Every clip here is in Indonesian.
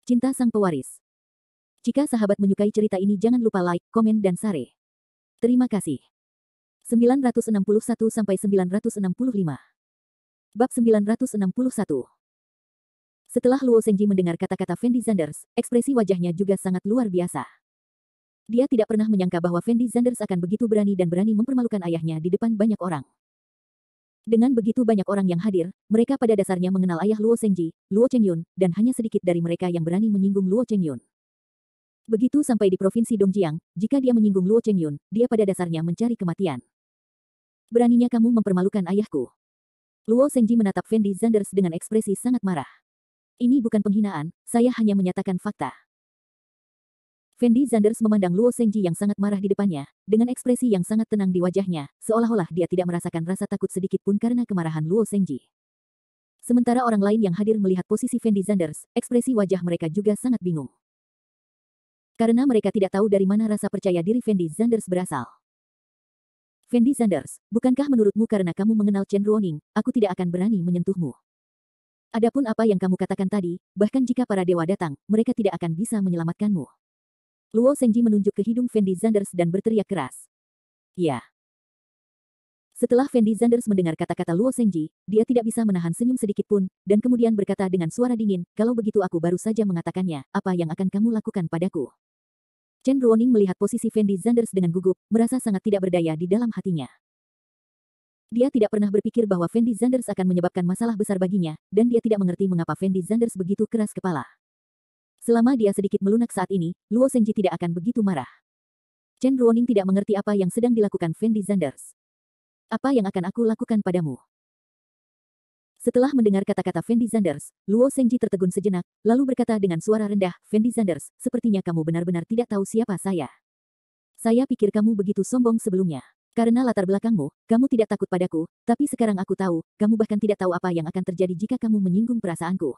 Cinta Sang Pewaris. Jika sahabat menyukai cerita ini jangan lupa like, komen dan share. Terima kasih. 961-965 Bab 961. Setelah Luo Zhenji mendengar kata-kata Fendi Zanders, ekspresi wajahnya juga sangat luar biasa. Dia tidak pernah menyangka bahwa Fendi Zanders akan begitu berani dan berani mempermalukan ayahnya di depan banyak orang. Dengan begitu banyak orang yang hadir, mereka pada dasarnya mengenal ayah Luo Zhenji, Luo Chengyun, dan hanya sedikit dari mereka yang berani menyinggung Luo Chengyun. Begitu sampai di provinsi Dongjiang, jika dia menyinggung Luo Chengyun, dia pada dasarnya mencari kematian. Beraninya kamu mempermalukan ayahku. Luo Zhenji menatap Fendi Zanders dengan ekspresi sangat marah. Ini bukan penghinaan, saya hanya menyatakan fakta. Fendi Zanders memandang Luo Zhenji yang sangat marah di depannya, dengan ekspresi yang sangat tenang di wajahnya, seolah-olah dia tidak merasakan rasa takut sedikit pun karena kemarahan Luo Zhenji. Sementara orang lain yang hadir melihat posisi Fendi Zanders, ekspresi wajah mereka juga sangat bingung. Karena mereka tidak tahu dari mana rasa percaya diri Fendi Zanders berasal. Fendi Zanders, bukankah menurutmu karena kamu mengenal Chen Ruoning, aku tidak akan berani menyentuhmu? Adapun apa yang kamu katakan tadi, bahkan jika para dewa datang, mereka tidak akan bisa menyelamatkanmu. Luo Zhenji menunjuk ke hidung Fendi Zanders dan berteriak keras. Ya. Setelah Fendi Zanders mendengar kata-kata Luo Zhenji, dia tidak bisa menahan senyum sedikit pun, dan kemudian berkata dengan suara dingin, kalau begitu aku baru saja mengatakannya, apa yang akan kamu lakukan padaku? Chen Ruoning melihat posisi Fendi Zanders dengan gugup, merasa sangat tidak berdaya di dalam hatinya. Dia tidak pernah berpikir bahwa Fendi Zanders akan menyebabkan masalah besar baginya, dan dia tidak mengerti mengapa Fendi Zanders begitu keras kepala. Selama dia sedikit melunak saat ini, Luo Zhenji tidak akan begitu marah. Chen Ruoning tidak mengerti apa yang sedang dilakukan Fendi Zanders. Apa yang akan aku lakukan padamu? Setelah mendengar kata-kata Fendi Zanders, Luo Zhenji tertegun sejenak, lalu berkata dengan suara rendah, Fendi Zanders, sepertinya kamu benar-benar tidak tahu siapa saya. Saya pikir kamu begitu sombong sebelumnya. Karena latar belakangmu, kamu tidak takut padaku, tapi sekarang aku tahu, kamu bahkan tidak tahu apa yang akan terjadi jika kamu menyinggung perasaanku.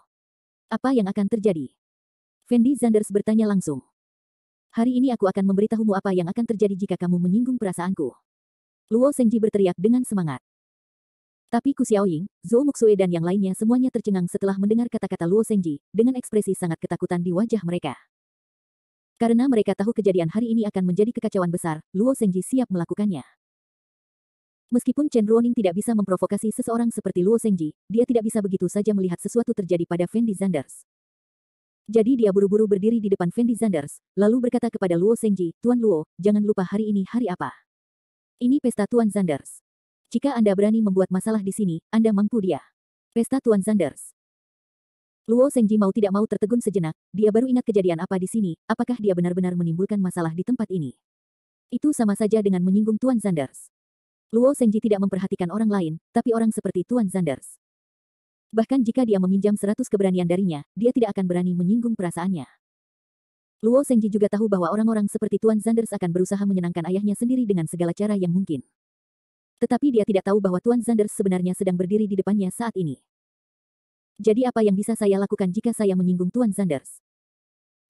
Apa yang akan terjadi? Fendi Zanders bertanya langsung. Hari ini aku akan memberitahumu apa yang akan terjadi jika kamu menyinggung perasaanku. Luo Zhenji berteriak dengan semangat. Tapi Ku Xiaoying, Zhou Muxue dan yang lainnya semuanya tercengang setelah mendengar kata-kata Luo Zhenji, dengan ekspresi sangat ketakutan di wajah mereka. Karena mereka tahu kejadian hari ini akan menjadi kekacauan besar, Luo Zhenji siap melakukannya. Meskipun Chen Ruoning tidak bisa memprovokasi seseorang seperti Luo Zhenji, dia tidak bisa begitu saja melihat sesuatu terjadi pada Fendi Zanders. Jadi dia buru-buru berdiri di depan Fendi Zanders, lalu berkata kepada Luo Zhenji, Tuan Luo, jangan lupa hari ini hari apa? Ini pesta Tuan Zanders. Jika Anda berani membuat masalah di sini, Anda mampu dia. Pesta Tuan Zanders. Luo Zhenji mau tidak mau tertegun sejenak, dia baru ingat kejadian apa di sini, apakah dia benar-benar menimbulkan masalah di tempat ini? Itu sama saja dengan menyinggung Tuan Zanders. Luo Zhenji tidak memperhatikan orang lain, tapi orang seperti Tuan Zanders. Bahkan jika dia meminjam 100 keberanian darinya, dia tidak akan berani menyinggung perasaannya. Luo Zhenji juga tahu bahwa orang-orang seperti Tuan Zanders akan berusaha menyenangkan ayahnya sendiri dengan segala cara yang mungkin. Tetapi dia tidak tahu bahwa Tuan Zanders sebenarnya sedang berdiri di depannya saat ini. Jadi apa yang bisa saya lakukan jika saya menyinggung Tuan Zanders?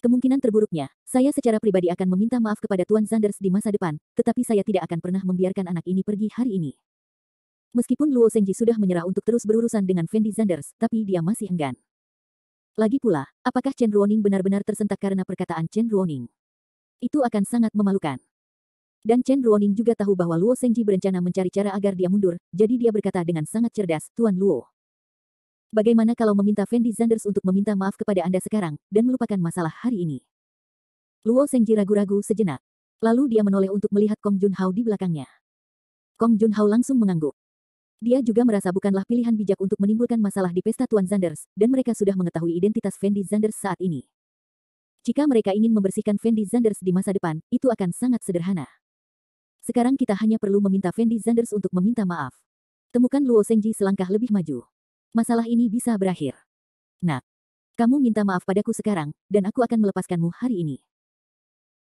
Kemungkinan terburuknya, saya secara pribadi akan meminta maaf kepada Tuan Zanders di masa depan, tetapi saya tidak akan pernah membiarkan anak ini pergi hari ini. Meskipun Luo Zhenji sudah menyerah untuk terus berurusan dengan Fendi Zanders, tapi dia masih enggan. Lagi pula, apakah Chen Ruoning benar-benar tersentak karena perkataan Chen Ruoning? Itu akan sangat memalukan. Dan Chen Ruoning juga tahu bahwa Luo Zhenji berencana mencari cara agar dia mundur, jadi dia berkata dengan sangat cerdas, Tuan Luo. Bagaimana kalau meminta Fendi Zanders untuk meminta maaf kepada Anda sekarang, dan melupakan masalah hari ini? Luo Zhenji ragu-ragu sejenak. Lalu dia menoleh untuk melihat Kong Junhao di belakangnya. Kong Junhao langsung mengangguk. Dia juga merasa bukanlah pilihan bijak untuk menimbulkan masalah di pesta Tuan Zanders, dan mereka sudah mengetahui identitas Fendi Zanders saat ini. Jika mereka ingin membersihkan Fendi Zanders di masa depan, itu akan sangat sederhana. Sekarang kita hanya perlu meminta Fendi Zanders untuk meminta maaf. Temukan Luo Zhenji selangkah lebih maju. Masalah ini bisa berakhir. Nak, kamu minta maaf padaku sekarang, dan aku akan melepaskanmu hari ini.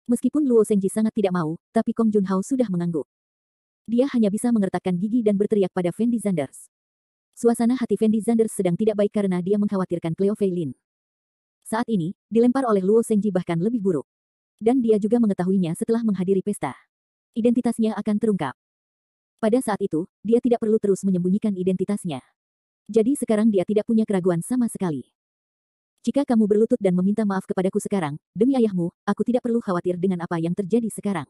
Meskipun Luo Zhenji sangat tidak mau, tapi Kong Junhao sudah mengangguk. Dia hanya bisa mengertakkan gigi dan berteriak pada Fendi Zanders. Suasana hati Fendi Zanders sedang tidak baik karena dia mengkhawatirkan Cleo Fei Lin. Saat ini, dilempar oleh Luo Zhenji bahkan lebih buruk. Dan dia juga mengetahuinya setelah menghadiri pesta. Identitasnya akan terungkap. Pada saat itu, dia tidak perlu terus menyembunyikan identitasnya. Jadi sekarang dia tidak punya keraguan sama sekali. Jika kamu berlutut dan meminta maaf kepadaku sekarang, demi ayahmu, aku tidak perlu khawatir dengan apa yang terjadi sekarang.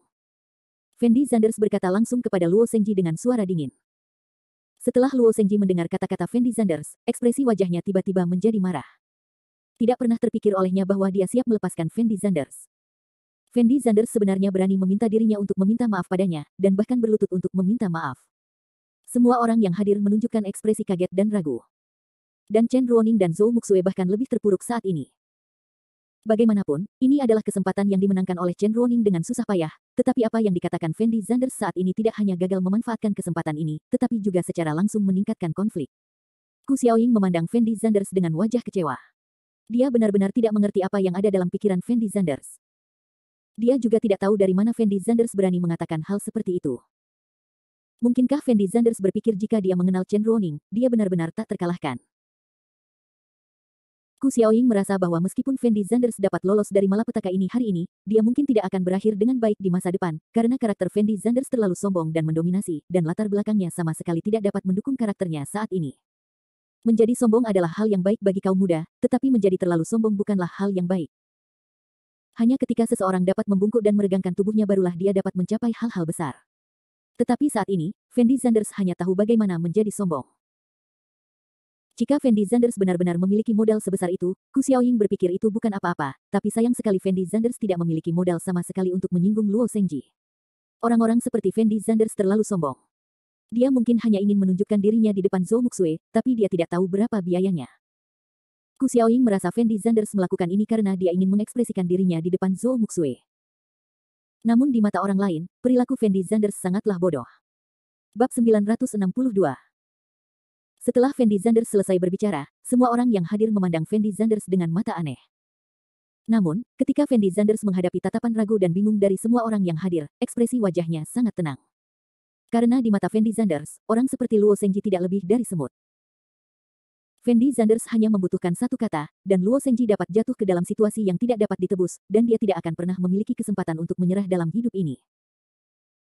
Fendi Zanders berkata langsung kepada Luo Zhenji dengan suara dingin. Setelah Luo Zhenji mendengar kata-kata Fendi Zanders, ekspresi wajahnya tiba-tiba menjadi marah. Tidak pernah terpikir olehnya bahwa dia siap melepaskan Fendi Zanders. Fendi Zanders sebenarnya berani meminta dirinya untuk meminta maaf padanya, dan bahkan berlutut untuk meminta maaf. Semua orang yang hadir menunjukkan ekspresi kaget dan ragu. Dan Chen Ruoning dan Zhou Muxue bahkan lebih terpuruk saat ini. Bagaimanapun, ini adalah kesempatan yang dimenangkan oleh Chen Ruoning dengan susah payah, tetapi apa yang dikatakan Fendi Zanders saat ini tidak hanya gagal memanfaatkan kesempatan ini, tetapi juga secara langsung meningkatkan konflik. Ku Xiaoying memandang Fendi Zanders dengan wajah kecewa. Dia benar-benar tidak mengerti apa yang ada dalam pikiran Fendi Zanders. Dia juga tidak tahu dari mana Fendi Zanders berani mengatakan hal seperti itu. Mungkinkah Fendi Zanders berpikir jika dia mengenal Chen Ruoning, dia benar-benar tak terkalahkan? Ku Xiaoying merasa bahwa meskipun Fendi Zanders dapat lolos dari malapetaka ini hari ini, dia mungkin tidak akan berakhir dengan baik di masa depan, karena karakter Fendi Zanders terlalu sombong dan mendominasi, dan latar belakangnya sama sekali tidak dapat mendukung karakternya saat ini. Menjadi sombong adalah hal yang baik bagi kaum muda, tetapi menjadi terlalu sombong bukanlah hal yang baik. Hanya ketika seseorang dapat membungkuk dan meregangkan tubuhnya barulah dia dapat mencapai hal-hal besar. Tetapi saat ini, Fendi Zanders hanya tahu bagaimana menjadi sombong. Jika Fendi Zanders benar-benar memiliki modal sebesar itu, Ku Xiaoying berpikir itu bukan apa-apa, tapi sayang sekali Fendi Zanders tidak memiliki modal sama sekali untuk menyinggung Luo Zhenji. Orang-orang seperti Fendi Zanders terlalu sombong. Dia mungkin hanya ingin menunjukkan dirinya di depan Zhou Muxue, tapi dia tidak tahu berapa biayanya. Ku Xiaoying merasa Fendi Zanders melakukan ini karena dia ingin mengekspresikan dirinya di depan Zhou Muxue. Namun di mata orang lain, perilaku Fendi Zanders sangatlah bodoh. Bab 962. Setelah Fendi Zanders selesai berbicara, semua orang yang hadir memandang Fendi Zanders dengan mata aneh. Namun, ketika Fendi Zanders menghadapi tatapan ragu dan bingung dari semua orang yang hadir, ekspresi wajahnya sangat tenang. Karena di mata Fendi Zanders, orang seperti Luo Zhenji tidak lebih dari semut. Fendi Zanders hanya membutuhkan satu kata, dan Luo Zhenji dapat jatuh ke dalam situasi yang tidak dapat ditebus, dan dia tidak akan pernah memiliki kesempatan untuk menyerah dalam hidup ini.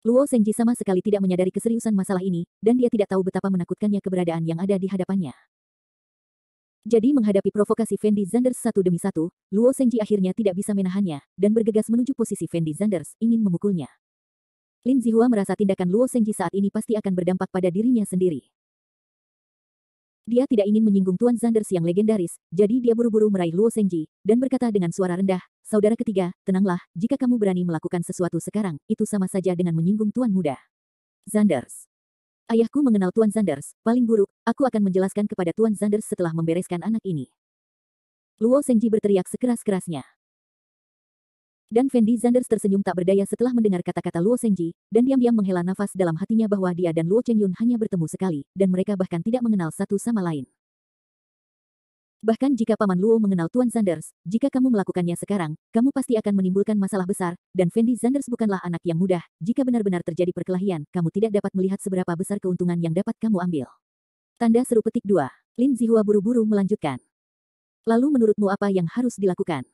Luo Zhenji sama sekali tidak menyadari keseriusan masalah ini, dan dia tidak tahu betapa menakutkannya keberadaan yang ada di hadapannya. Jadi menghadapi provokasi Fendi Zanders satu demi satu, Luo Zhenji akhirnya tidak bisa menahannya, dan bergegas menuju posisi Fendi Zanders, ingin memukulnya. Lin Zihua merasa tindakan Luo Zhenji saat ini pasti akan berdampak pada dirinya sendiri. Dia tidak ingin menyinggung Tuan Zanders yang legendaris, jadi dia buru-buru meraih Luo Zhenji, dan berkata dengan suara rendah, "Saudara ketiga, tenanglah, jika kamu berani melakukan sesuatu sekarang, itu sama saja dengan menyinggung Tuan muda. Zanders. Ayahku mengenal Tuan Zanders, paling buruk, aku akan menjelaskan kepada Tuan Zanders setelah membereskan anak ini." Luo Zhenji berteriak sekeras-kerasnya. Dan Fendi Zanders tersenyum tak berdaya setelah mendengar kata-kata Luo Zhenji, dan diam-diam menghela nafas dalam hatinya bahwa dia dan Luo Chengyun hanya bertemu sekali, dan mereka bahkan tidak mengenal satu sama lain. Bahkan jika Paman Luo mengenal Tuan Zanders, jika kamu melakukannya sekarang, kamu pasti akan menimbulkan masalah besar, dan Fendi Zanders bukanlah anak yang mudah, jika benar-benar terjadi perkelahian, kamu tidak dapat melihat seberapa besar keuntungan yang dapat kamu ambil. Tanda seru petik 2. Lin Zihua buru-buru melanjutkan. Lalu menurutmu apa yang harus dilakukan?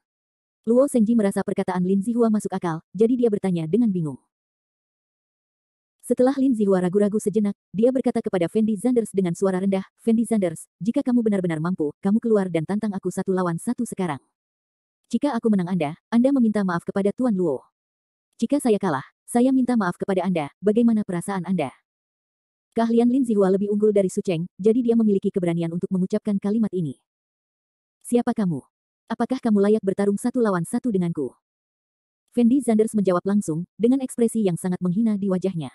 Luo Zhenji merasa perkataan Lin Zihua masuk akal, jadi dia bertanya dengan bingung. Setelah Lin Zihua ragu-ragu sejenak, dia berkata kepada Fendi Zanders dengan suara rendah, "Fendi Zanders, jika kamu benar-benar mampu, kamu keluar dan tantang aku 1 lawan 1 sekarang. Jika aku menang Anda meminta maaf kepada Tuan Luo. Jika saya kalah, saya minta maaf kepada Anda, bagaimana perasaan Anda?" Keahlian Lin Zihua lebih unggul dari Su Cheng, jadi dia memiliki keberanian untuk mengucapkan kalimat ini. "Siapa kamu? Apakah kamu layak bertarung 1 lawan 1 denganku?" Fendi Zanders menjawab langsung, dengan ekspresi yang sangat menghina di wajahnya.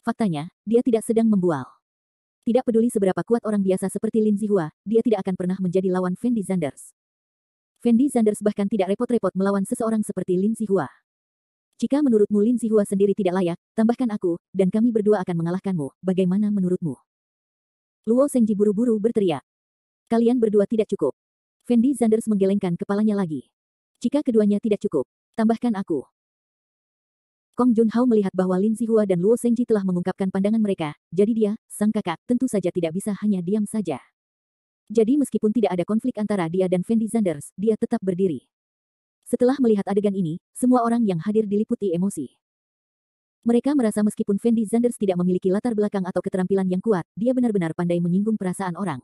Faktanya, dia tidak sedang membual. Tidak peduli seberapa kuat orang biasa seperti Lin Zihua, dia tidak akan pernah menjadi lawan Fendi Zanders. Fendi Zanders bahkan tidak repot-repot melawan seseorang seperti Lin Zihua. Jika menurutmu Lin Zihua sendiri tidak layak, tambahkan aku, dan kami berdua akan mengalahkanmu, bagaimana menurutmu? Luo Zhenji buru-buru berteriak. Kalian berdua tidak cukup. Fendi Zanders menggelengkan kepalanya lagi. Jika keduanya tidak cukup, tambahkan aku. Kong Junhao melihat bahwa Lin Zihua dan Luo Zhenji telah mengungkapkan pandangan mereka, jadi dia, sang kakak, tentu saja tidak bisa hanya diam saja. Jadi meskipun tidak ada konflik antara dia dan Fendi Zanders, dia tetap berdiri. Setelah melihat adegan ini, semua orang yang hadir diliputi emosi. Mereka merasa meskipun Fendi Zanders tidak memiliki latar belakang atau keterampilan yang kuat, dia benar-benar pandai menyinggung perasaan orang.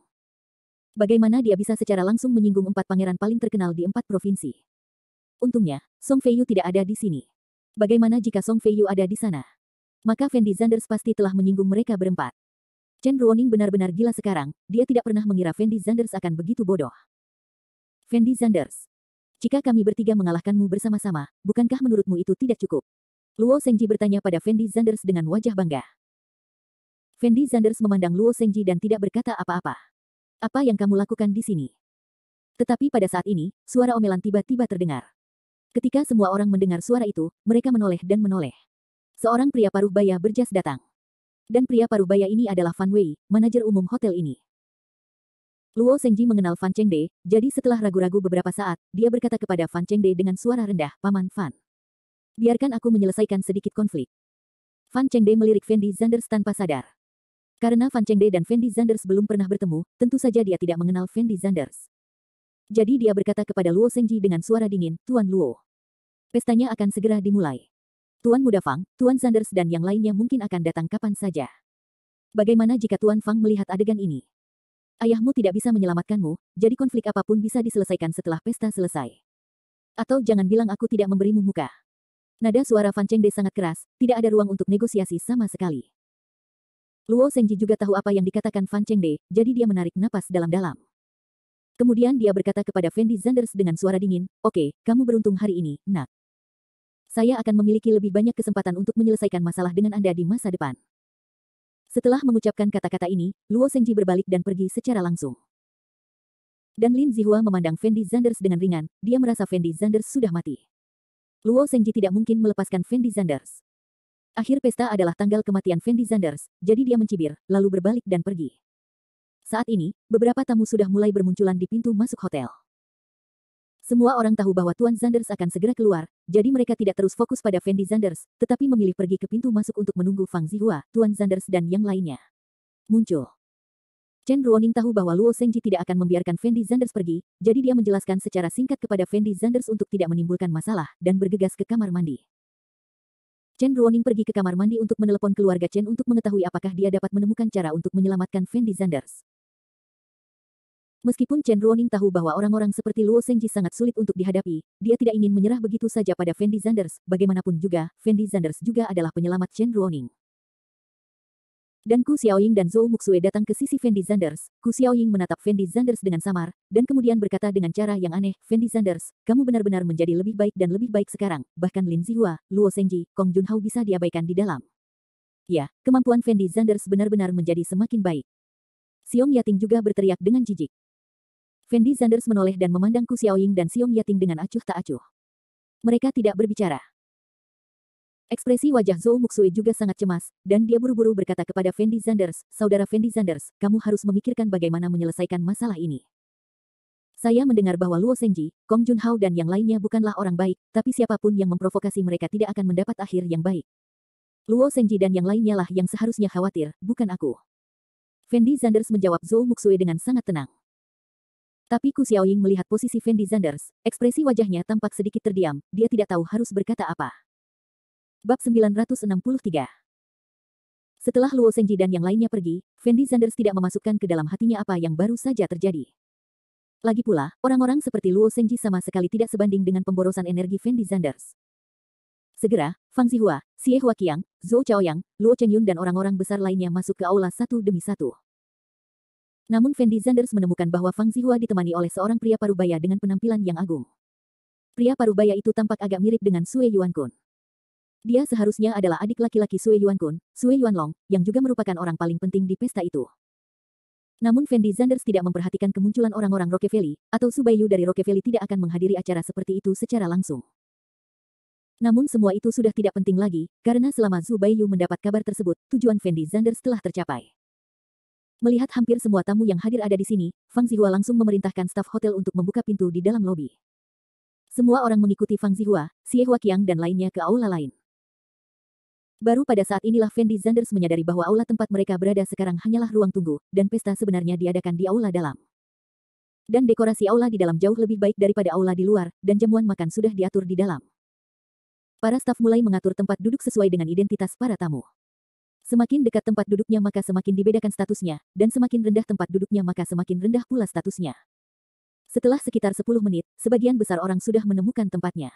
Bagaimana dia bisa secara langsung menyinggung 4 pangeran paling terkenal di 4 provinsi? Untungnya, Song Feiyu tidak ada di sini. Bagaimana jika Song Feiyu ada di sana? Maka Fendi Zanders pasti telah menyinggung mereka berempat. Chen Ruoning benar-benar gila sekarang, dia tidak pernah mengira Fendi Zanders akan begitu bodoh. Fendi Zanders, jika kami bertiga mengalahkanmu bersama-sama, bukankah menurutmu itu tidak cukup? Luo Zhengji bertanya pada Fendi Zanders dengan wajah bangga. Fendi Zanders memandang Luo Zhengji dan tidak berkata apa-apa. Apa yang kamu lakukan di sini? Tetapi pada saat ini, suara omelan tiba-tiba terdengar. Ketika semua orang mendengar suara itu, mereka menoleh dan menoleh. Seorang pria paruh baya berjas datang. Dan pria paruh baya ini adalah Fan Wei, manajer umum hotel ini. Luo Zhengji mengenal Fan Chengde, jadi setelah ragu-ragu beberapa saat, dia berkata kepada Fan Chengde dengan suara rendah, Paman Fan. Biarkan aku menyelesaikan sedikit konflik. Fan Chengde melirik Fendi Zanders tanpa sadar. Karena Fan Chengde dan Fendi Zanders belum pernah bertemu, tentu saja dia tidak mengenal Fendi Zanders. Jadi dia berkata kepada Luo Zhengji dengan suara dingin, Tuan Luo. Pestanya akan segera dimulai. Tuan Muda Fang, Tuan Zanders dan yang lainnya mungkin akan datang kapan saja. Bagaimana jika Tuan Fang melihat adegan ini? Ayahmu tidak bisa menyelamatkanmu, jadi konflik apapun bisa diselesaikan setelah pesta selesai. Atau jangan bilang aku tidak memberimu muka. Nada suara Fan Chengde sangat keras, tidak ada ruang untuk negosiasi sama sekali. Luo Zhengji juga tahu apa yang dikatakan Fan Chengde, jadi dia menarik napas dalam-dalam. Kemudian dia berkata kepada Fendi Zanders dengan suara dingin, Oke, kamu beruntung hari ini, nak. Saya akan memiliki lebih banyak kesempatan untuk menyelesaikan masalah dengan Anda di masa depan. Setelah mengucapkan kata-kata ini, Luo Zhengji berbalik dan pergi secara langsung. Dan Lin Zihua memandang Fendi Zanders dengan ringan, dia merasa Fendi Zanders sudah mati. Luo Zhengji tidak mungkin melepaskan Fendi Zanders. Akhir pesta adalah tanggal kematian Fendi Zanders, jadi dia mencibir, lalu berbalik dan pergi. Saat ini, beberapa tamu sudah mulai bermunculan di pintu masuk hotel. Semua orang tahu bahwa Tuan Zanders akan segera keluar, jadi mereka tidak terus fokus pada Fendi Zanders, tetapi memilih pergi ke pintu masuk untuk menunggu Fang Zihua, Tuan Zanders dan yang lainnya. Muncul. Chen Ruoning tahu bahwa Luo Zhengji tidak akan membiarkan Fendi Zanders pergi, jadi dia menjelaskan secara singkat kepada Fendi Zanders untuk tidak menimbulkan masalah, dan bergegas ke kamar mandi. Chen Ruoning pergi ke kamar mandi untuk menelepon keluarga Chen untuk mengetahui apakah dia dapat menemukan cara untuk menyelamatkan Fendi Zanders. Meskipun Chen Ruoning tahu bahwa orang-orang seperti Luo Zhengji sangat sulit untuk dihadapi, dia tidak ingin menyerah begitu saja pada Fendi Zanders. Bagaimanapun juga, Fendi Zanders juga adalah penyelamat Chen Ruoning. Dan Ku Xiaoying dan Zhou Muxue datang ke sisi Fendi Zanders. Ku Xiaoying menatap Fendi Zanders dengan samar, dan kemudian berkata dengan cara yang aneh, Fendi Zanders, kamu benar-benar menjadi lebih baik dan lebih baik sekarang. Bahkan Lin Zihua, Luo Zhengji, Kong Junhao bisa diabaikan di dalam. Ya, kemampuan Fendi Zanders benar-benar menjadi semakin baik. Xiong Yating juga berteriak dengan jijik. Fendi Zanders menoleh dan memandang Ku Xiaoying dan Xiong Yating dengan acuh tak acuh. Mereka tidak berbicara. Ekspresi wajah Zhou Muxue juga sangat cemas, dan dia buru-buru berkata kepada Fendi Zanders, Saudara Fendi Zanders, kamu harus memikirkan bagaimana menyelesaikan masalah ini. Saya mendengar bahwa Luo Zhengji, Kong Junhao dan yang lainnya bukanlah orang baik, tapi siapapun yang memprovokasi mereka tidak akan mendapat akhir yang baik. Luo Zhengji dan yang lainnya lah yang seharusnya khawatir, bukan aku. Fendi Zanders menjawab Zhou Muxue dengan sangat tenang. Tapi Ku Xiaoying melihat posisi Fendi Zanders, ekspresi wajahnya tampak sedikit terdiam, dia tidak tahu harus berkata apa. Bab 963. Setelah Luo Zhengji dan yang lainnya pergi, Fendi Zanders tidak memasukkan ke dalam hatinya apa yang baru saja terjadi. Lagi pula, orang-orang seperti Luo Zhengji sama sekali tidak sebanding dengan pemborosan energi Fendi Zanders. Segera, Fang Zihua, Xie Huaqiang, Zhou Chaoyang, Luo Chengyun dan orang-orang besar lainnya masuk ke aula satu demi satu. Namun Fendi Zanders menemukan bahwa Fang Zihua ditemani oleh seorang pria parubaya dengan penampilan yang agung. Pria parubaya itu tampak agak mirip dengan Sue Yuankun. Dia seharusnya adalah adik laki-laki Sue Yuankun, Sue Yuanlong, yang juga merupakan orang paling penting di pesta itu. Namun Fendi Zanders tidak memperhatikan kemunculan orang-orang Rockefeller, atau Subayu dari Rockefeller tidak akan menghadiri acara seperti itu secara langsung. Namun semua itu sudah tidak penting lagi, karena selama Zhu Baiyu mendapat kabar tersebut, tujuan Fendi Zanders telah tercapai. Melihat hampir semua tamu yang hadir ada di sini, Fang Zihua langsung memerintahkan staf hotel untuk membuka pintu di dalam lobi. Semua orang mengikuti Fang Zihua, Xie Huaqiang dan lainnya ke aula lain. Baru pada saat inilah Fendi Zanders menyadari bahwa aula tempat mereka berada sekarang hanyalah ruang tunggu, dan pesta sebenarnya diadakan di aula dalam. Dan dekorasi aula di dalam jauh lebih baik daripada aula di luar, dan jamuan makan sudah diatur di dalam. Para staf mulai mengatur tempat duduk sesuai dengan identitas para tamu. Semakin dekat tempat duduknya maka semakin dibedakan statusnya, dan semakin rendah tempat duduknya maka semakin rendah pula statusnya. Setelah sekitar 10 menit, sebagian besar orang sudah menemukan tempatnya.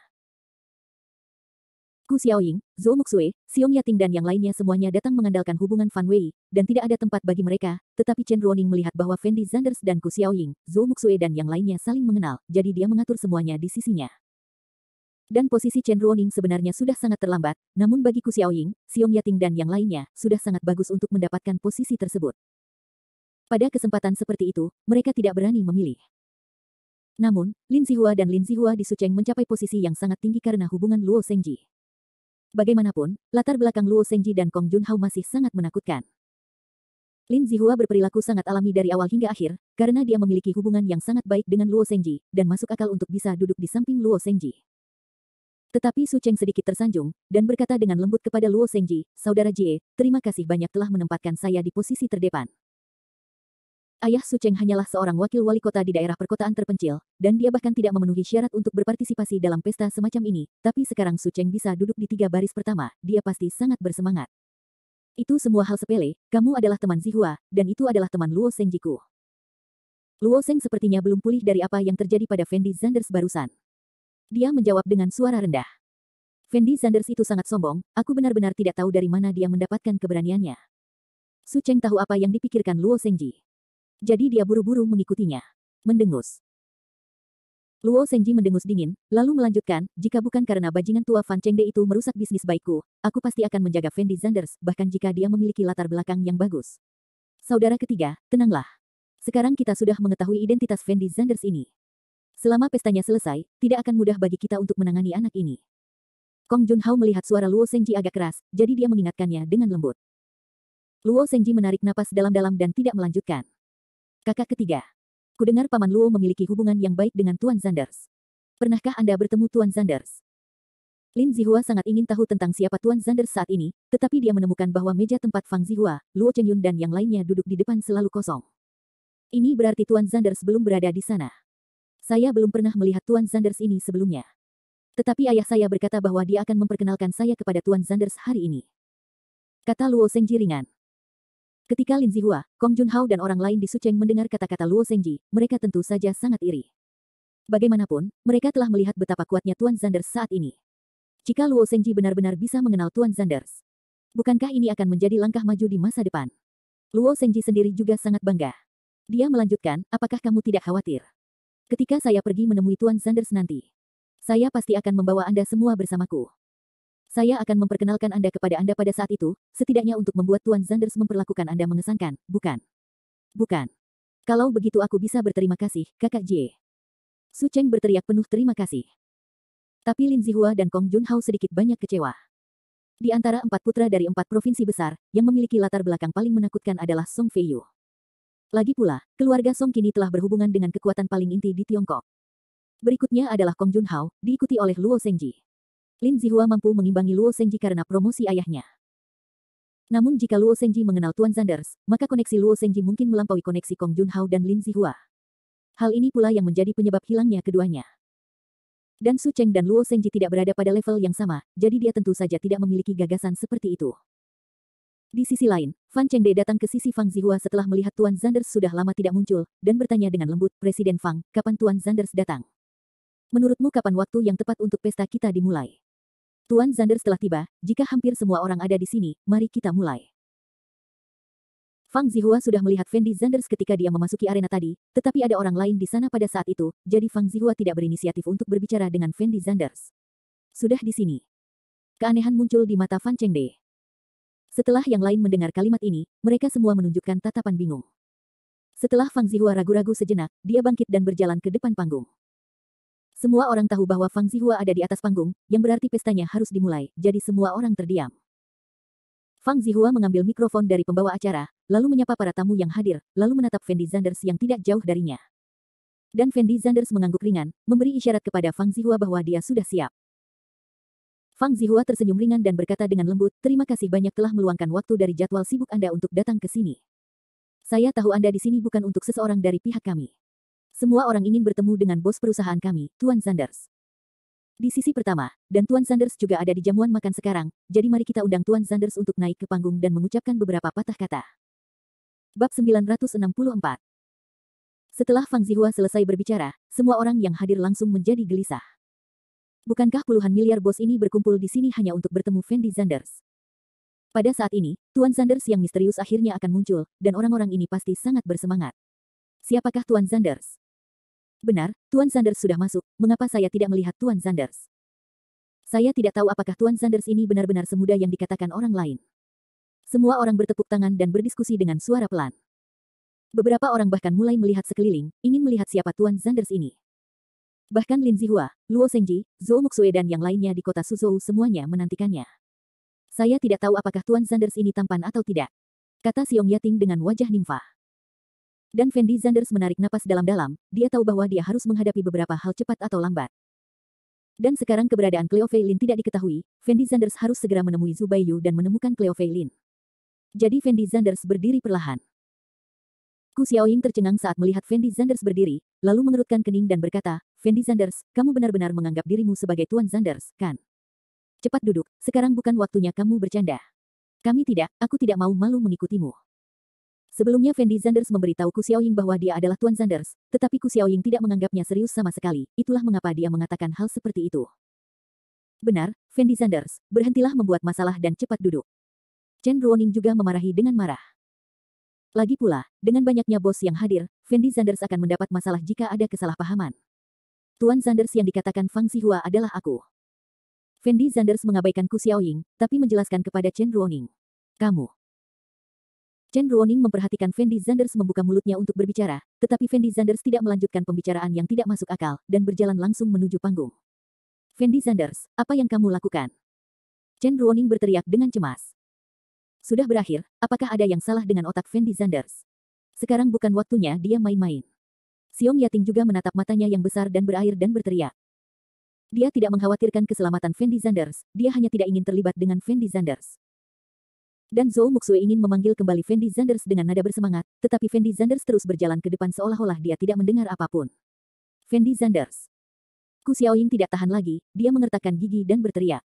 Ku Xiaoying, Zhou Muxue, Xiong Yating dan yang lainnya semuanya datang mengandalkan hubungan Fan Wei, dan tidak ada tempat bagi mereka, tetapi Chen Ruoning melihat bahwa Fendi Zanders dan Ku Xiaoying, Zhou Muxue dan yang lainnya saling mengenal, jadi dia mengatur semuanya di sisinya. Dan posisi Chen Ruoning sebenarnya sudah sangat terlambat, namun bagi Ku Xiaoying, Xiong Yating dan yang lainnya, sudah sangat bagus untuk mendapatkan posisi tersebut. Pada kesempatan seperti itu, mereka tidak berani memilih. Namun, Lin Zihua dan Lin Zihua di Sucheng mencapai posisi yang sangat tinggi karena hubungan Luo Zhengji. Bagaimanapun, latar belakang Luo Zhengji dan Kong Junhao masih sangat menakutkan. Lin Zihua berperilaku sangat alami dari awal hingga akhir, karena dia memiliki hubungan yang sangat baik dengan Luo Zhengji, dan masuk akal untuk bisa duduk di samping Luo Zhengji. Tetapi Su Cheng sedikit tersanjung, dan berkata dengan lembut kepada Luo Zhengji, "Saudara Jie, terima kasih banyak telah menempatkan saya di posisi terdepan." Ayah Su Cheng hanyalah seorang wakil wali kota di daerah perkotaan terpencil, dan dia bahkan tidak memenuhi syarat untuk berpartisipasi dalam pesta semacam ini, tapi sekarang Su Cheng bisa duduk di 3 baris pertama, dia pasti sangat bersemangat. Itu semua hal sepele, kamu adalah teman Zihua, dan itu adalah teman Luo Zhengjiku. Luo Zheng sepertinya belum pulih dari apa yang terjadi pada Fendi Zanders barusan. Dia menjawab dengan suara rendah. Fendi Zanders itu sangat sombong, aku benar-benar tidak tahu dari mana dia mendapatkan keberaniannya. Su Cheng tahu apa yang dipikirkan Luo Zhengji. Jadi dia buru-buru mengikutinya. Mendengus. Luo Zhengji mendengus dingin, lalu melanjutkan, jika bukan karena bajingan tua Fan Chengde itu merusak bisnis baikku, aku pasti akan menjaga Fendi Zanders, bahkan jika dia memiliki latar belakang yang bagus. Saudara ketiga, tenanglah. Sekarang kita sudah mengetahui identitas Fendi Zanders ini. Selama pestanya selesai, tidak akan mudah bagi kita untuk menangani anak ini. Kong Junhao melihat suara Luo Zhengji agak keras, jadi dia mengingatkannya dengan lembut. Luo Zhengji menarik napas dalam-dalam dan tidak melanjutkan. Kakak ketiga. Kudengar Paman Luo memiliki hubungan yang baik dengan Tuan Zanders. Pernahkah Anda bertemu Tuan Zanders? Lin Zihua sangat ingin tahu tentang siapa Tuan Zanders saat ini, tetapi dia menemukan bahwa meja tempat Fang Zihua, Luo Chengyun dan yang lainnya duduk di depan selalu kosong. Ini berarti Tuan Zanders belum berada di sana. Saya belum pernah melihat Tuan Zanders ini sebelumnya. Tetapi ayah saya berkata bahwa dia akan memperkenalkan saya kepada Tuan Zanders hari ini. Kata Luo Zhengji ringan. Ketika Lin Zihua, Kong Junhao dan orang lain di Sucheng mendengar kata-kata Luo Zhengji, mereka tentu saja sangat iri. Bagaimanapun, mereka telah melihat betapa kuatnya Tuan Zanders saat ini. Jika Luo Zhengji benar-benar bisa mengenal Tuan Zanders, bukankah ini akan menjadi langkah maju di masa depan? Luo Zhengji sendiri juga sangat bangga. Dia melanjutkan, apakah kamu tidak khawatir? Ketika saya pergi menemui Tuan Zanders nanti, saya pasti akan membawa Anda semua bersamaku. Saya akan memperkenalkan Anda kepada Anda pada saat itu, setidaknya untuk membuat Tuan Zanders memperlakukan Anda mengesankan, bukan? Bukan. Kalau begitu aku bisa berterima kasih, Kakak Jie. Su Cheng berteriak penuh terima kasih. Tapi Lin Zihua dan Kong Junhao sedikit banyak kecewa. Di antara 4 putra dari 4 provinsi besar, yang memiliki latar belakang paling menakutkan adalah Song Feiyu. Lagi pula, keluarga Song kini telah berhubungan dengan kekuatan paling inti di Tiongkok. Berikutnya adalah Kong Junhao, diikuti oleh Luo Zhengji. Lin Zihua mampu mengimbangi Luo Zhengji karena promosi ayahnya. Namun jika Luo Zhengji mengenal Tuan Zanders, maka koneksi Luo Zhengji mungkin melampaui koneksi Kong Junhao dan Lin Zihua. Hal ini pula yang menjadi penyebab hilangnya keduanya. Dan Su Cheng dan Luo Zhengji tidak berada pada level yang sama, jadi dia tentu saja tidak memiliki gagasan seperti itu. Di sisi lain, Fan Chengde datang ke sisi Fang Zihua setelah melihat Tuan Zanders sudah lama tidak muncul, dan bertanya dengan lembut, Presiden Fang, kapan Tuan Zanders datang? Menurutmu kapan waktu yang tepat untuk pesta kita dimulai? Tuan Zanders telah tiba, jika hampir semua orang ada di sini, mari kita mulai. Fang Zihua sudah melihat Fendi Zanders ketika dia memasuki arena tadi, tetapi ada orang lain di sana pada saat itu, jadi Fang Zihua tidak berinisiatif untuk berbicara dengan Fendi Zanders. Sudah di sini. Keanehan muncul di mata Fan Chengde. Setelah yang lain mendengar kalimat ini, mereka semua menunjukkan tatapan bingung. Setelah Fang Zihua ragu-ragu sejenak, dia bangkit dan berjalan ke depan panggung. Semua orang tahu bahwa Fang Zihua ada di atas panggung, yang berarti pestanya harus dimulai, jadi semua orang terdiam. Fang Zihua mengambil mikrofon dari pembawa acara, lalu menyapa para tamu yang hadir, lalu menatap Fendi Zanders yang tidak jauh darinya. Dan Fendi Zanders mengangguk ringan, memberi isyarat kepada Fang Zihua bahwa dia sudah siap. Fang Zihua tersenyum ringan dan berkata dengan lembut, terima kasih banyak telah meluangkan waktu dari jadwal sibuk Anda untuk datang ke sini. Saya tahu Anda di sini bukan untuk seseorang dari pihak kami. Semua orang ingin bertemu dengan bos perusahaan kami, Tuan Zanders. Di sisi pertama, dan Tuan Sanders juga ada di jamuan makan sekarang, jadi mari kita undang Tuan Sanders untuk naik ke panggung dan mengucapkan beberapa patah kata. Bab 964. Setelah Fang Zihua selesai berbicara, semua orang yang hadir langsung menjadi gelisah. Bukankah puluhan miliar bos ini berkumpul di sini hanya untuk bertemu Fendi Sanders? Pada saat ini, Tuan Sanders yang misterius akhirnya akan muncul, dan orang-orang ini pasti sangat bersemangat. Siapakah Tuan Sanders? Benar, Tuan Sanders sudah masuk, mengapa saya tidak melihat Tuan Sanders? Saya tidak tahu apakah Tuan Sanders ini benar-benar semudah yang dikatakan orang lain. Semua orang bertepuk tangan dan berdiskusi dengan suara pelan. Beberapa orang bahkan mulai melihat sekeliling, ingin melihat siapa Tuan Sanders ini. Bahkan Lin Zihua, Luo Zhengji, Zhou Muxue dan yang lainnya di kota Suzhou semuanya menantikannya. Saya tidak tahu apakah Tuan Sanders ini tampan atau tidak, kata Xiong Yating dengan wajah nimfa. Dan Fendi Sanders menarik napas dalam-dalam, dia tahu bahwa dia harus menghadapi beberapa hal cepat atau lambat. Dan sekarang keberadaan Cleo Fei Lin tidak diketahui, Fendi Sanders harus segera menemui Zhu Baiyu dan menemukan Cleo Fei Lin. Jadi Fendi Sanders berdiri perlahan. Ku Xiaoying tercengang saat melihat Fendi Sanders berdiri, lalu mengerutkan kening dan berkata, Fendi Sanders, kamu benar-benar menganggap dirimu sebagai Tuan Sanders, kan? Cepat duduk, sekarang bukan waktunya kamu bercanda. Kami tidak, aku tidak mau malu mengikutimu. Sebelumnya Fendi Sanders memberitahu Ku Xiaoying bahwa dia adalah Tuan Sanders, tetapi Ku Xiaoying tidak menganggapnya serius sama sekali, itulah mengapa dia mengatakan hal seperti itu. Benar, Fendi Sanders, berhentilah membuat masalah dan cepat duduk. Chen Ruoning juga memarahi dengan marah. Lagi pula, dengan banyaknya bos yang hadir, Fendi Sanders akan mendapat masalah jika ada kesalahpahaman. Tuan Sanders yang dikatakan Fang Zihua adalah aku. Fendi Sanders mengabaikan Ku Xiaoying, tapi menjelaskan kepada Chen Ruoning. Kamu. Chen Ruoning memperhatikan Fendi Sanders membuka mulutnya untuk berbicara, tetapi Fendi Sanders tidak melanjutkan pembicaraan yang tidak masuk akal, dan berjalan langsung menuju panggung. Fendi Sanders, apa yang kamu lakukan? Chen Ruoning berteriak dengan cemas. Sudah berakhir, apakah ada yang salah dengan otak Fendi Sanders? Sekarang bukan waktunya dia main-main. Xiong Yating juga menatap matanya yang besar dan berair dan berteriak. Dia tidak mengkhawatirkan keselamatan Fendi Sanders, dia hanya tidak ingin terlibat dengan Fendi Sanders. Dan Zhou Muxue ingin memanggil kembali Fendi Sanders dengan nada bersemangat, tetapi Fendi Sanders terus berjalan ke depan seolah-olah dia tidak mendengar apapun. Fendi Sanders. Ku Xiaoying tidak tahan lagi, dia mengertakkan gigi dan berteriak.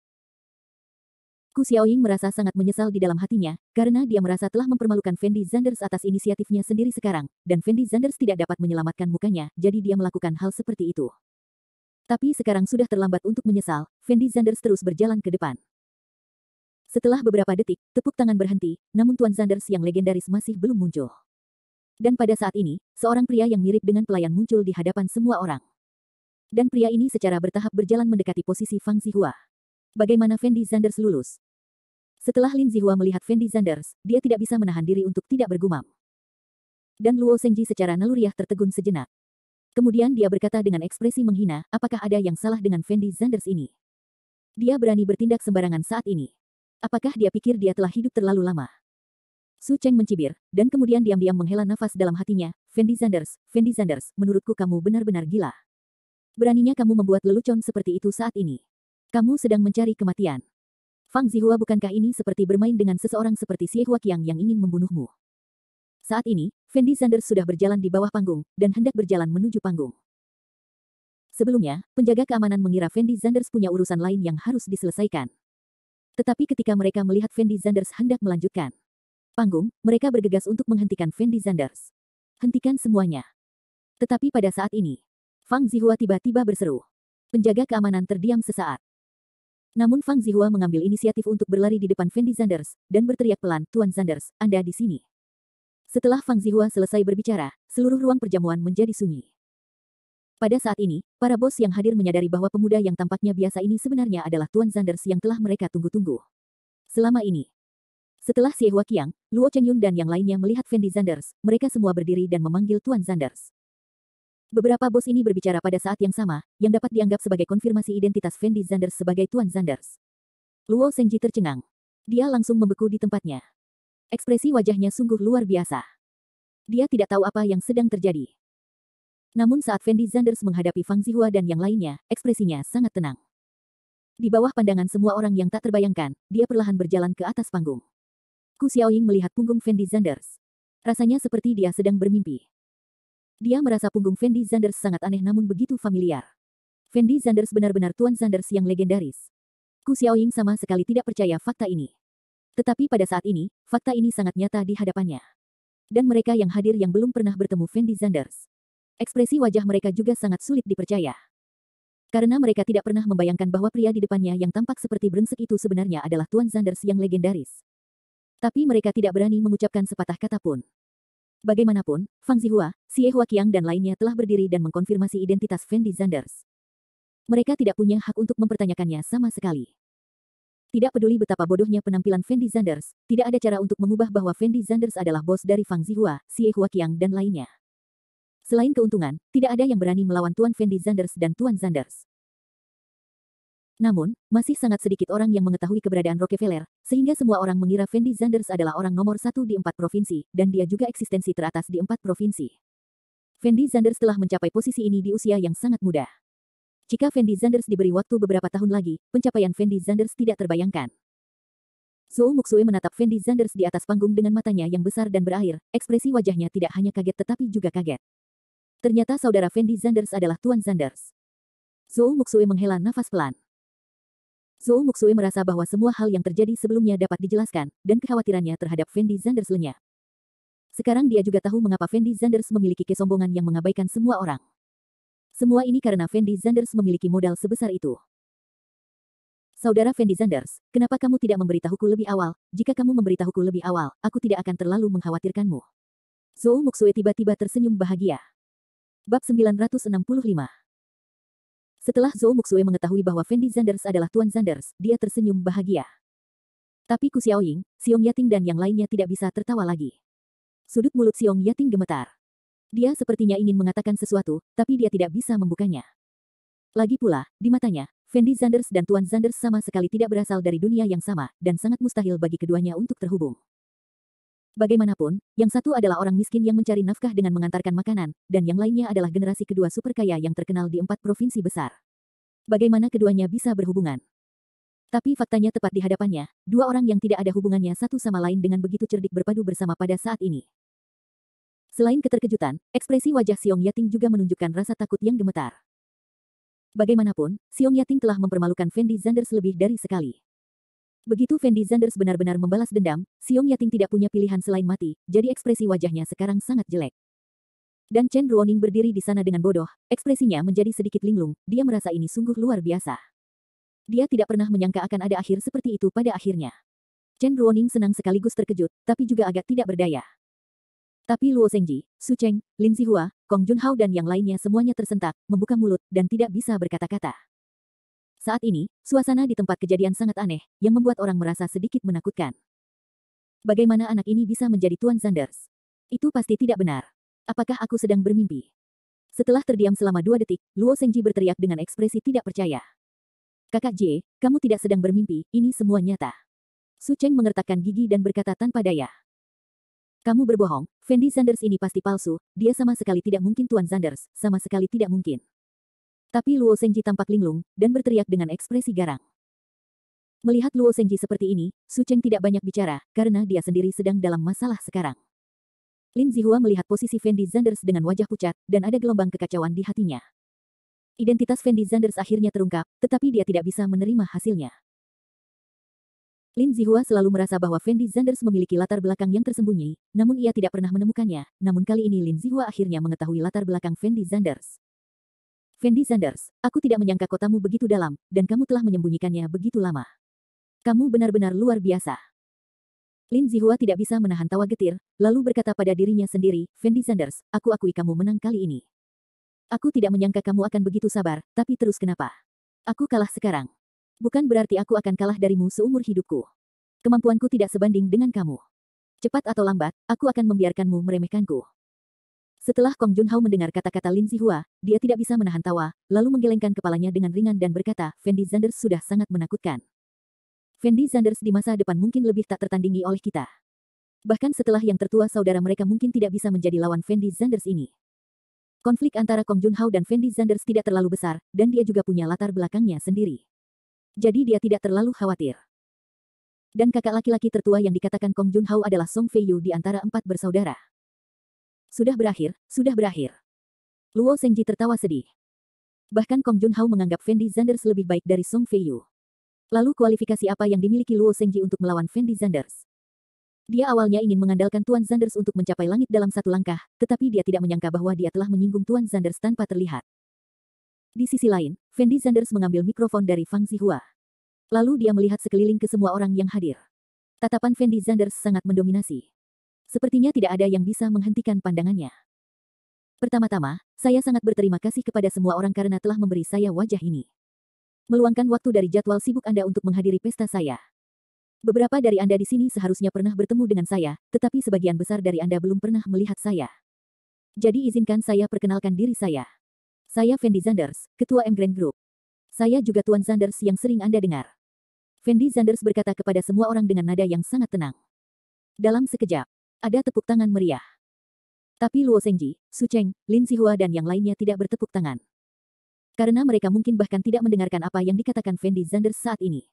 Ku Xiaoying merasa sangat menyesal di dalam hatinya, karena dia merasa telah mempermalukan Fendi Sanders atas inisiatifnya sendiri sekarang, dan Fendi Sanders tidak dapat menyelamatkan mukanya, jadi dia melakukan hal seperti itu. Tapi sekarang sudah terlambat untuk menyesal, Fendi Sanders terus berjalan ke depan. Setelah beberapa detik, tepuk tangan berhenti, namun Tuan Sanders yang legendaris masih belum muncul. Dan pada saat ini, seorang pria yang mirip dengan pelayan muncul di hadapan semua orang. Dan pria ini secara bertahap berjalan mendekati posisi Fang Zihua. Bagaimana Fendi Sanders lulus? Setelah Lin Zihua melihat Fendi Sanders, dia tidak bisa menahan diri untuk tidak bergumam. Dan Luo Zhengji secara naluriah tertegun sejenak. Kemudian dia berkata dengan ekspresi menghina, apakah ada yang salah dengan Fendi Sanders ini? Dia berani bertindak sembarangan saat ini. Apakah dia pikir dia telah hidup terlalu lama? Su Cheng mencibir, dan kemudian diam-diam menghela nafas dalam hatinya, Fendi Sanders, menurutku kamu benar-benar gila. Beraninya kamu membuat lelucon seperti itu saat ini. Kamu sedang mencari kematian. Fang Zihua, bukankah ini seperti bermain dengan seseorang seperti Xie Huaqiang yang ingin membunuhmu? Saat ini, Fendi Sanders sudah berjalan di bawah panggung, dan hendak berjalan menuju panggung. Sebelumnya, penjaga keamanan mengira Fendi Sanders punya urusan lain yang harus diselesaikan. Tetapi ketika mereka melihat Fendi Sanders hendak melanjutkan panggung, mereka bergegas untuk menghentikan Fendi Sanders. Hentikan semuanya. Tetapi pada saat ini, Fang Zihua tiba-tiba berseru. Penjaga keamanan terdiam sesaat. Namun Fang Zihua mengambil inisiatif untuk berlari di depan Fendi Sanders, dan berteriak pelan, Tuan Sanders, Anda di sini. Setelah Fang Zihua selesai berbicara, seluruh ruang perjamuan menjadi sunyi. Pada saat ini, para bos yang hadir menyadari bahwa pemuda yang tampaknya biasa ini sebenarnya adalah Tuan Sanders yang telah mereka tunggu-tunggu. Selama ini. Setelah Xie Huaqiang, Luo Chengyun dan yang lainnya melihat Fendi Sanders, mereka semua berdiri dan memanggil Tuan Sanders. Beberapa bos ini berbicara pada saat yang sama, yang dapat dianggap sebagai konfirmasi identitas Fendi Sanders sebagai Tuan Sanders. Luo Zhengji tercengang. Dia langsung membeku di tempatnya. Ekspresi wajahnya sungguh luar biasa. Dia tidak tahu apa yang sedang terjadi. Namun saat Fendi Sanders menghadapi Fang Zihua dan yang lainnya, ekspresinya sangat tenang. Di bawah pandangan semua orang yang tak terbayangkan, dia perlahan berjalan ke atas panggung. Ku Xiaoying melihat punggung Fendi Sanders. Rasanya seperti dia sedang bermimpi. Dia merasa punggung Fendi Sanders sangat aneh namun begitu familiar. Fendi Zanders benar-benar Tuan Zanders yang legendaris. Ku Xiaoying sama sekali tidak percaya fakta ini. Tetapi pada saat ini, fakta ini sangat nyata di hadapannya. Dan mereka yang hadir yang belum pernah bertemu Fendi Zanders. Ekspresi wajah mereka juga sangat sulit dipercaya. Karena mereka tidak pernah membayangkan bahwa pria di depannya yang tampak seperti brengsek itu sebenarnya adalah Tuan Zanders yang legendaris. Tapi mereka tidak berani mengucapkan sepatah kata pun. Bagaimanapun, Fang Zihua, Xie Huaqiang dan lainnya telah berdiri dan mengkonfirmasi identitas Fendi Zanders. Mereka tidak punya hak untuk mempertanyakannya sama sekali. Tidak peduli betapa bodohnya penampilan Fendi Zanders, tidak ada cara untuk mengubah bahwa Fendi Zanders adalah bos dari Fang Zihua, Xie Huaqiang dan lainnya. Selain keuntungan, tidak ada yang berani melawan Tuan Fendi Zanders dan Tuan Zanders. Namun, masih sangat sedikit orang yang mengetahui keberadaan Rockefeller, sehingga semua orang mengira Fendi Zanders adalah orang nomor 1 di 4 provinsi, dan dia juga eksistensi teratas di 4 provinsi. Fendi Zanders telah mencapai posisi ini di usia yang sangat muda. Jika Fendi Zanders diberi waktu beberapa tahun lagi, pencapaian Fendi Zanders tidak terbayangkan. Zhou Muxue menatap Fendi Zanders di atas panggung dengan matanya yang besar dan berair, ekspresi wajahnya tidak hanya kaget tetapi juga kaget. Ternyata saudara Fendi Zanders adalah Tuan Zanders. Zhou Muxue menghela nafas pelan. Zhou Muxue merasa bahwa semua hal yang terjadi sebelumnya dapat dijelaskan, dan kekhawatirannya terhadap Fendi Zanders lenyap. Sekarang dia juga tahu mengapa Fendi Zanders memiliki kesombongan yang mengabaikan semua orang. Semua ini karena Fendi Zanders memiliki modal sebesar itu. Saudara Fendi Zanders, kenapa kamu tidak memberitahuku lebih awal? Jika kamu memberitahuku lebih awal, aku tidak akan terlalu mengkhawatirkanmu. Zhou Muxue tiba-tiba tersenyum bahagia. Bab 965. Setelah Zhou Muxue mengetahui bahwa Fendi Zanders adalah Tuan Zanders, dia tersenyum bahagia. Tapi Ku Xiaoying, Xiong Yating dan yang lainnya tidak bisa tertawa lagi. Sudut mulut Xiong Yating gemetar. Dia sepertinya ingin mengatakan sesuatu, tapi dia tidak bisa membukanya. Lagi pula, di matanya, Fendi Zanders dan Tuan Zanders sama sekali tidak berasal dari dunia yang sama, dan sangat mustahil bagi keduanya untuk terhubung. Bagaimanapun, yang satu adalah orang miskin yang mencari nafkah dengan mengantarkan makanan, dan yang lainnya adalah generasi kedua super kaya yang terkenal di 4 provinsi besar. Bagaimana keduanya bisa berhubungan? Tapi faktanya tepat di hadapannya, dua orang yang tidak ada hubungannya satu sama lain dengan begitu cerdik berpadu bersama pada saat ini. Selain keterkejutan, ekspresi wajah Xiong Yating juga menunjukkan rasa takut yang gemetar. Bagaimanapun, Xiong Yating telah mempermalukan Fendi Zanders lebih dari sekali. Begitu Fendi Zanders benar-benar membalas dendam, Xiong Yating tidak punya pilihan selain mati, jadi ekspresi wajahnya sekarang sangat jelek. Dan Chen Ruoning berdiri di sana dengan bodoh, ekspresinya menjadi sedikit linglung, dia merasa ini sungguh luar biasa. Dia tidak pernah menyangka akan ada akhir seperti itu pada akhirnya. Chen Ruoning senang sekaligus terkejut, tapi juga agak tidak berdaya. Tapi Luo Zengji, Su Cheng, Lin Zihua, Kong Junhao dan yang lainnya semuanya tersentak, membuka mulut, dan tidak bisa berkata-kata. Saat ini, suasana di tempat kejadian sangat aneh, yang membuat orang merasa sedikit menakutkan. Bagaimana anak ini bisa menjadi Tuan Zanders? Itu pasti tidak benar. Apakah aku sedang bermimpi? Setelah terdiam selama 2 detik, Luo Zengji berteriak dengan ekspresi tidak percaya. Kakak Jie, kamu tidak sedang bermimpi, ini semua nyata. Su Cheng mengertakkan gigi dan berkata tanpa daya. Kamu berbohong, Fendi Zanders ini pasti palsu, dia sama sekali tidak mungkin Tuan Zanders, sama sekali tidak mungkin. Tapi Luo Zengji tampak linglung, dan berteriak dengan ekspresi garang. Melihat Luo Zengji seperti ini, Su Cheng tidak banyak bicara, karena dia sendiri sedang dalam masalah sekarang. Lin Zihua melihat posisi Fendi Zanders dengan wajah pucat, dan ada gelombang kekacauan di hatinya. Identitas Fendi Zanders akhirnya terungkap, tetapi dia tidak bisa menerima hasilnya. Lin Zihua selalu merasa bahwa Fendi Zanders memiliki latar belakang yang tersembunyi, namun ia tidak pernah menemukannya, namun kali ini Lin Zihua akhirnya mengetahui latar belakang Fendi Zanders. Fendi Zanders, aku tidak menyangka kotamu begitu dalam, dan kamu telah menyembunyikannya begitu lama. Kamu benar-benar luar biasa. Lin Zihua tidak bisa menahan tawa getir, lalu berkata pada dirinya sendiri, Fendi Zanders, aku akui kamu menang kali ini. Aku tidak menyangka kamu akan begitu sabar, tapi terus kenapa? Aku kalah sekarang. Bukan berarti aku akan kalah darimu seumur hidupku. Kemampuanku tidak sebanding dengan kamu. Cepat atau lambat, aku akan membiarkanmu meremehkanku. Setelah Kong Junhao mendengar kata-kata Lin Zihua, dia tidak bisa menahan tawa, lalu menggelengkan kepalanya dengan ringan dan berkata, Fendi Zanders sudah sangat menakutkan. Fendi Zanders di masa depan mungkin lebih tak tertandingi oleh kita. Bahkan setelah yang tertua saudara mereka mungkin tidak bisa menjadi lawan Fendi Zanders ini. Konflik antara Kong Junhao dan Fendi Zanders tidak terlalu besar, dan dia juga punya latar belakangnya sendiri. Jadi dia tidak terlalu khawatir. Dan kakak laki-laki tertua yang dikatakan Kong Junhao adalah Song Feiyu di antara 4 bersaudara. Sudah berakhir, sudah berakhir. Luo Zengji tertawa sedih. Bahkan Kong Junhao menganggap Fendi Zanders lebih baik dari Song Feiyu. Lalu kualifikasi apa yang dimiliki Luo Zhengji untuk melawan Fendi Zanders? Dia awalnya ingin mengandalkan Tuan Zanders untuk mencapai langit dalam satu langkah, tetapi dia tidak menyangka bahwa dia telah menyinggung Tuan Zanders tanpa terlihat. Di sisi lain, Fendi Zanders mengambil mikrofon dari Fang Zihua. Lalu dia melihat sekeliling ke semua orang yang hadir. Tatapan Fendi Zanders sangat mendominasi. Sepertinya tidak ada yang bisa menghentikan pandangannya. Pertama-tama, saya sangat berterima kasih kepada semua orang karena telah memberi saya wajah ini. Meluangkan waktu dari jadwal sibuk Anda untuk menghadiri pesta saya. Beberapa dari Anda di sini seharusnya pernah bertemu dengan saya, tetapi sebagian besar dari Anda belum pernah melihat saya. Jadi izinkan saya perkenalkan diri saya. Saya Fendi Zanders, Ketua Emgrand Group. Saya juga Tuan Zanders yang sering Anda dengar. Fendi Zanders berkata kepada semua orang dengan nada yang sangat tenang. Dalam sekejap, ada tepuk tangan meriah. Tapi Luo Zhengji, Su Cheng, Lin Zihua dan yang lainnya tidak bertepuk tangan. Karena mereka mungkin bahkan tidak mendengarkan apa yang dikatakan Fendi Zanders saat ini.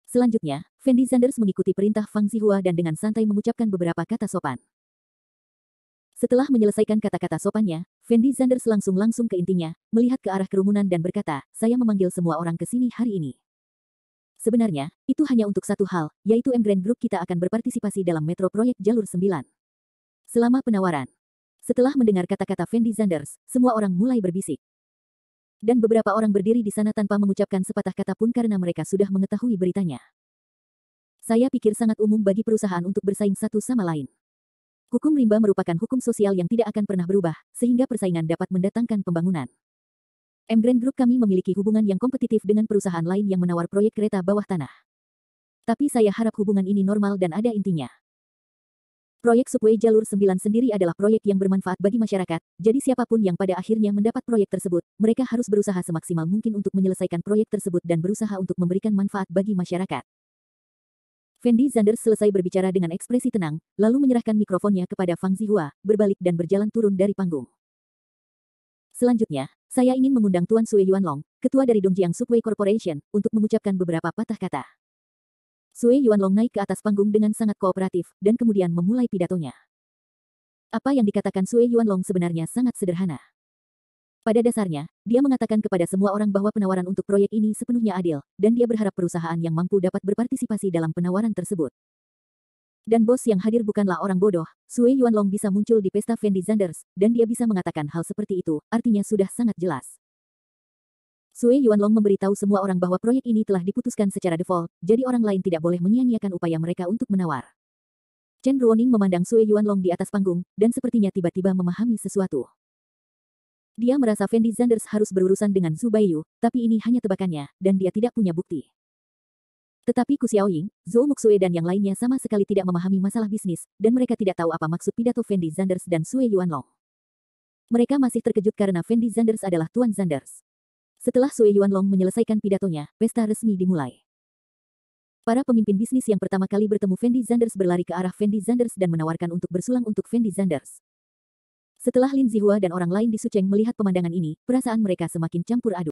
Selanjutnya, Fendi Zanders mengikuti perintah Fang Zihua dan dengan santai mengucapkan beberapa kata sopan. Setelah menyelesaikan kata-kata sopannya, Fendi Zanders langsung ke intinya, melihat ke arah kerumunan dan berkata, saya memanggil semua orang ke sini hari ini. Sebenarnya, itu hanya untuk satu hal, yaitu Emgrand Group kita akan berpartisipasi dalam Metro Proyek Jalur 9. Selama penawaran. Setelah mendengar kata-kata Fendi Zanders, semua orang mulai berbisik. Dan beberapa orang berdiri di sana tanpa mengucapkan sepatah kata pun karena mereka sudah mengetahui beritanya. Saya pikir sangat umum bagi perusahaan untuk bersaing satu sama lain. Hukum rimba merupakan hukum sosial yang tidak akan pernah berubah, sehingga persaingan dapat mendatangkan pembangunan. Emgrand Group kami memiliki hubungan yang kompetitif dengan perusahaan lain yang menawar proyek kereta bawah tanah. Tapi saya harap hubungan ini normal dan ada intinya. Proyek subway jalur 9 sendiri adalah proyek yang bermanfaat bagi masyarakat, jadi siapapun yang pada akhirnya mendapat proyek tersebut, mereka harus berusaha semaksimal mungkin untuk menyelesaikan proyek tersebut dan berusaha untuk memberikan manfaat bagi masyarakat. Fendi Zanders selesai berbicara dengan ekspresi tenang, lalu menyerahkan mikrofonnya kepada Fang Zihua, berbalik dan berjalan turun dari panggung. Selanjutnya, saya ingin mengundang Tuan Sue Yuanlong, ketua dari Dongjiang Subway Corporation, untuk mengucapkan beberapa patah kata. Sue Yuanlong naik ke atas panggung dengan sangat kooperatif, dan kemudian memulai pidatonya. Apa yang dikatakan Sue Yuanlong sebenarnya sangat sederhana. Pada dasarnya, dia mengatakan kepada semua orang bahwa penawaran untuk proyek ini sepenuhnya adil, dan dia berharap perusahaan yang mampu dapat berpartisipasi dalam penawaran tersebut. Dan bos yang hadir bukanlah orang bodoh, Sue Yuanlong bisa muncul di pesta Fendi Zanders, dan dia bisa mengatakan hal seperti itu, artinya sudah sangat jelas. Sue Yuanlong memberitahu semua orang bahwa proyek ini telah diputuskan secara default, jadi orang lain tidak boleh menyia-nyiakan upaya mereka untuk menawar. Chen Ruoning memandang Sue Yuanlong di atas panggung, dan sepertinya tiba-tiba memahami sesuatu. Dia merasa Fendi Zanders harus berurusan dengan Zhu Baiyu, tapi ini hanya tebakannya, dan dia tidak punya bukti. Tetapi Ku Xiaoying, Zhou Muxue dan yang lainnya sama sekali tidak memahami masalah bisnis, dan mereka tidak tahu apa maksud pidato Fendi Zanders dan Sue Yuanlong. Mereka masih terkejut karena Fendi Zanders adalah Tuan Zanders. Setelah Sue Yuanlong menyelesaikan pidatonya, pesta resmi dimulai. Para pemimpin bisnis yang pertama kali bertemu Fendi Zanders berlari ke arah Fendi Zanders dan menawarkan untuk bersulang untuk Fendi Zanders. Setelah Lin Zihua dan orang lain di Sucheng melihat pemandangan ini, perasaan mereka semakin campur aduk.